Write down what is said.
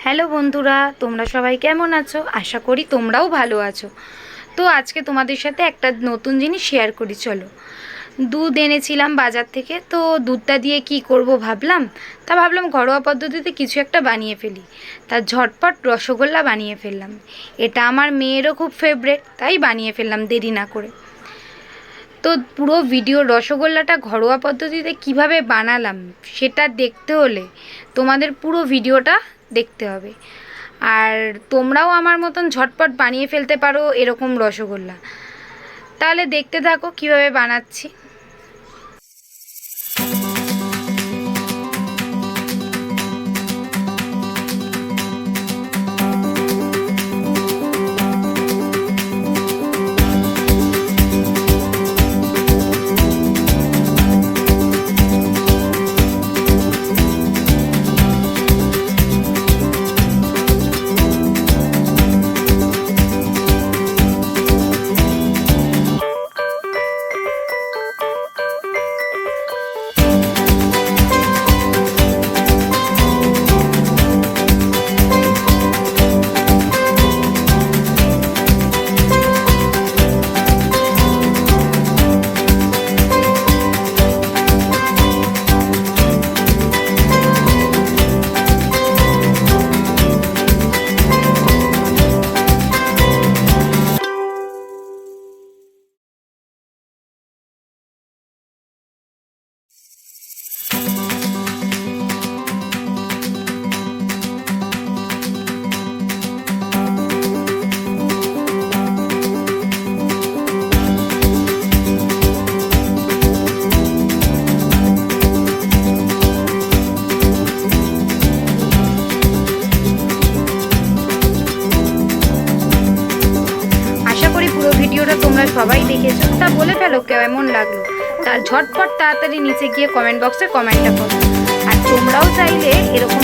Hello বন্ধুরা, তোমরা সবাই কেমন আছো? আশা করি তোমরাও ভালো আছো। তো আজকে তোমাদের সাথে একটা নতুন জিনিস শেয়ার করি। চলো, দুধ এনেছিলাম বাজার থেকে। তো দুধটা দিয়ে কি করব ভাবলাম ঘরোয়া পদ্ধতিতে কিছু একটা বানিয়ে ফেলি। তা ঝটপট রসগোল্লা বানিয়ে ফেললাম। এটা আমার মেয়েরও খুব ফেভারেট, তাই বানিয়ে ফেললাম দেরি না করে। তো পুরো ভিডিও রসগোল্লাটা ঘরোয়া পদ্ধতিতে কিভাবে বানালাম সেটা দেখতে হলে তোমাদের পুরো ভিডিওটা দেখতে হবে। আর তোমরাও আমার মতন ঝটপট বানিয়ে ফেলতে পারো এরকম রসগোল্লা। তাহলে দেখতে থাকো কিভাবে বানাচ্ছি। আশা করি পুরো ভিডিওটা তোমরা সবাই দেখেছো। তা বলে ফেলো কেমন লাগলো, তার ঝটপট তাড়াতাড়ি নিচে গিয়ে কমেন্ট বক্সে কমেন্টটা করো। আর তোমরাও চাইলে এরকম